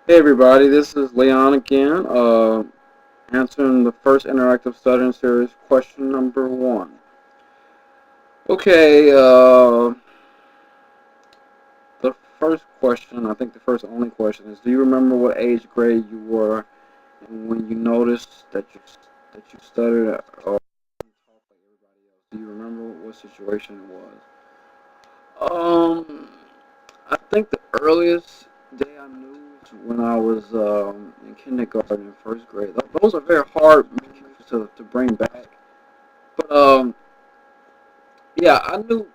Hey everybody, this is Leon again, answering the first interactive stuttering series, question number one. Okay, the first question, I think the first only question is, do you remember what age grade you were and when you noticed that you stuttered or didn't talk like everybody else? Do you remember what situation it was? Um, I think the earliest day I knew was when I was in kindergarten and first grade. Those are very hard memories to bring back. But yeah, I knew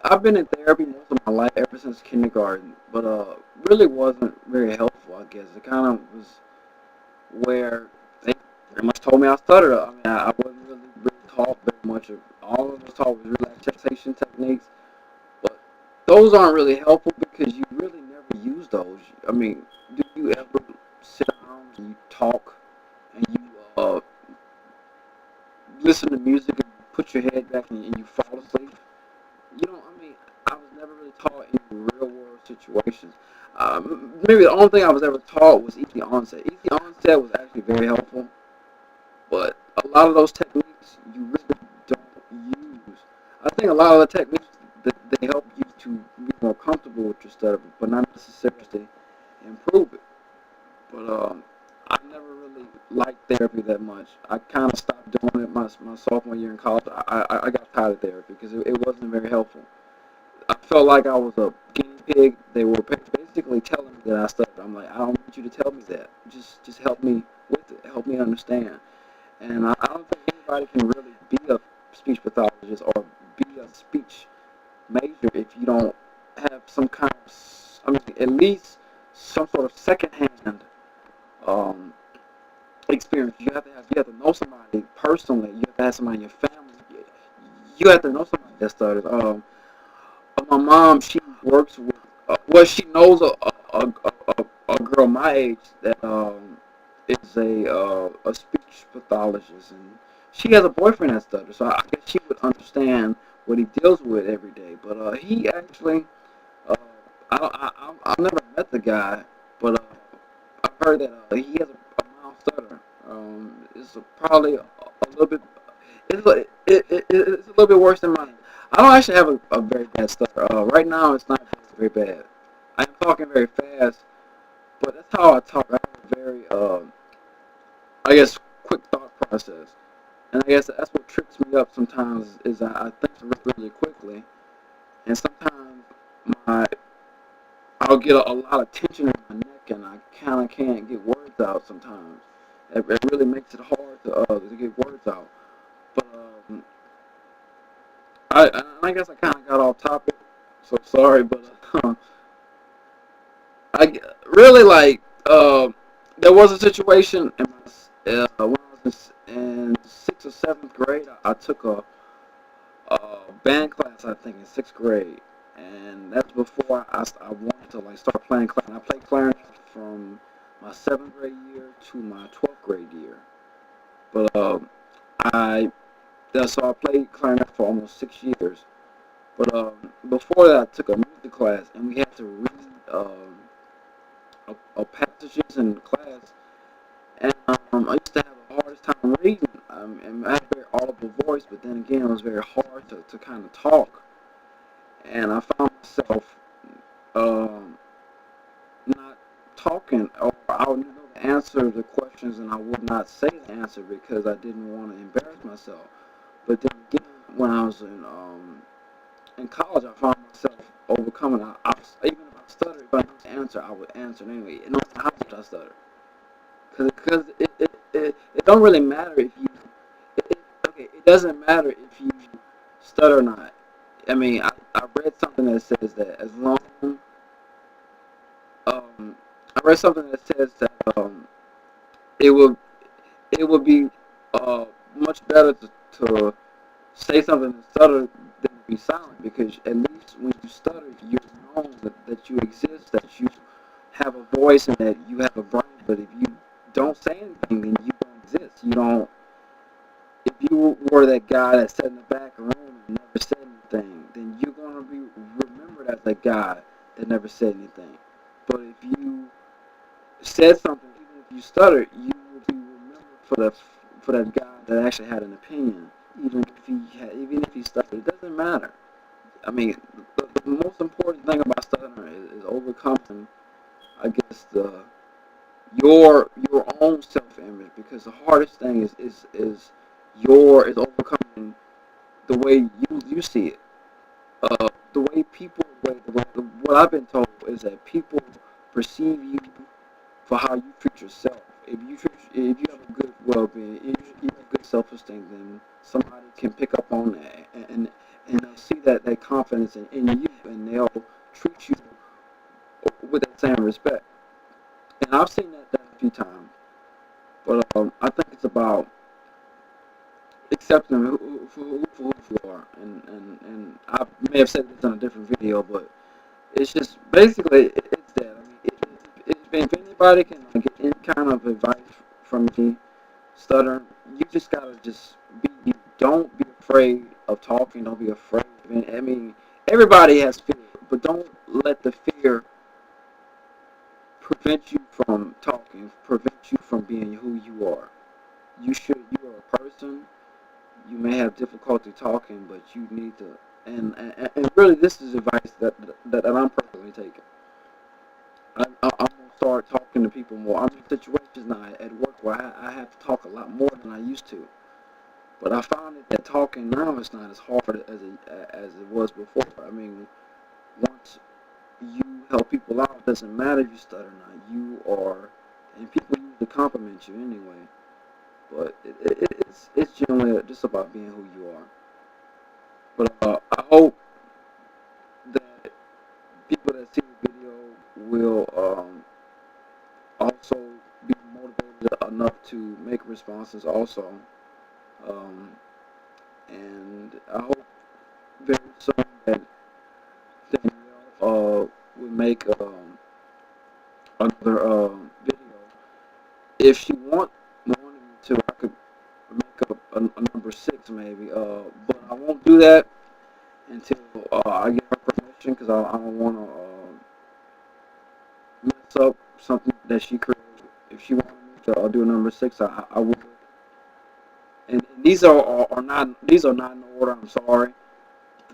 I've been in therapy most of my life ever since kindergarten, but really wasn't very helpful. I guess it kind of was where they pretty much told me I stuttered. I mean, I wasn't really taught very much. All of us taught was relaxation techniques. But those aren't really helpful because you really never use those. I mean, do you ever sit down and you talk and you listen to music and you put your head back and you fall asleep? You know, I mean, I was never really taught in real world situations. Maybe the only thing I was ever taught was easy onset. Easy onset was actually very helpful, but a lot of those techniques you really don't use. I think a lot of the techniques that they help you to be more comfortable with your stuff, but not necessarily to improve it. But I never really liked therapy that much. I kind of stopped doing it my sophomore year in college. I got tired of therapy because it wasn't very helpful. I felt like I was a guinea pig. They were basically telling me that I stuttered. I'm like, I don't want you to tell me that. Just help me with it. Help me understand. And I don't think anybody can really be a speech pathologist or be a speech major if you don't have some kind of, I mean, at least some sort of secondhand um, experience. You have to know somebody personally. You have to have somebody in your family. You have to know somebody that started. My mom, she works with, well, she knows a girl my age that is a speech pathologist, and she has a boyfriend that stutters. So I guess she would understand what he deals with every day. But he actually, uh, I've never met the guy, but I've heard that he has a mild stutter. It's probably a little bit. It's a little bit worse than mine. I don't actually have a very bad stutter. Right now, it's not very bad. I'm talking very fast, but that's how I talk. I have a very, I guess, quick thought process. And I guess that's what trips me up sometimes is I think really quickly, and sometimes my I'll get a lot of tension in my neck, and I kind of can't get words out sometimes. It really makes it hard to get words out. But I guess I kind of got off topic, so sorry. But I really like there was a situation when I was in sixth or seventh grade. I took a band class, I think, in sixth grade, and that's before I wanted to like start playing clarinet. I played clarinet from my seventh grade year to my 12th grade year, but I so I played clarinet for almost 6 years. But before that, I took a music class, and we had to read passages in class. And I used to have the hardest time reading, and I had a very audible voice, but then again, it was very hard to kind of talk. And I found myself um, not talking, or I would know the answer to the questions, and I would not say the answer because I didn't want to embarrass myself. But then again, when I was in college, I found myself overcoming. Even if I stuttered, if I knew the answer, I would answer anyway, no matter how much I stuttered. Because it don't really matter if you okay, it doesn't matter if you stutter or not. I mean, I read something that says that as long I read something that says that it will it would be much better to say something and stutter than to be silent because at least when you stutter, you're known that you exist, that you have a voice, and that you have a brain. But if you don't say anything, then you don't exist. You don't. If you were that guy that sat in the back room and never said anything, then you're gonna be remembered as that guy that never said anything. But if you said something, even if you stutter, you will be remembered for that guy that actually had an opinion, even if he stuttered. It doesn't matter. I mean, the most important thing about stuttering is overcoming, I guess, your own self image, because the hardest thing is overcoming the way you see it. The way people, what I've been told is that people perceive you for how you treat yourself. If you have a good well-being, if you have good self-esteem, then somebody can pick up on that and they'll see that confidence in you, and they'll treat you with that same respect. And I've seen that a few times. But I think it's about accepting for who you are. And I may have said this in a different video, but it's just basically it's that. I mean, if anybody can get any kind of advice from me, stuttering, you just gotta just be. You don't be afraid of talking. Don't be afraid. I mean, everybody has fear, but don't let the fear prevent you from talking. Prevent you from being who you are. You are a person. You may have difficulty talking, but you need to. And really, this is advice that I'm personally taking. I'm gonna start talking to people more. I'm in situations now at work where I have to talk a lot more than I used to. But I found that talking now is not as hard as it was before. I mean, once you help people out, it doesn't matter if you stutter or not. You are, and people usually compliment you anyway. But it's generally just about being who you are. But I hope that people that see the video will also be motivated enough to make responses also. Um, and I hope very soon that Danielle will make another video. If she wanted me to, I could make up a number 6 maybe. But I won't do that until I get her permission, because I don't want to mess up something that she created. If she wanted me to do a number 6, I would. And these are not in order. I'm sorry,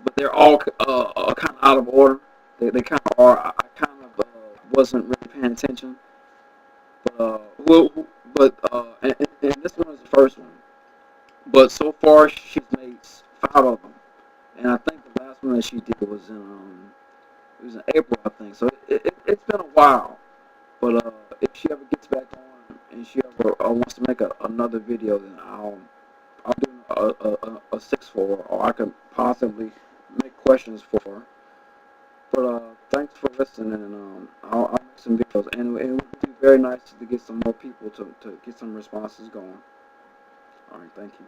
but they're all kind of out of order. They kind of are. I kind of wasn't really paying attention, but and this one is the first one. But so far she's made 5 of them, and I think the last one that she did was in it was in April, I think. So it's been a while. But if she ever gets back on and she ever wants to make another video, then I'll do a 6 for her, or I can possibly make questions for her. But thanks for listening, and I'll make some videos, and it would be very nice to get some more people to get some responses going. All right, thank you.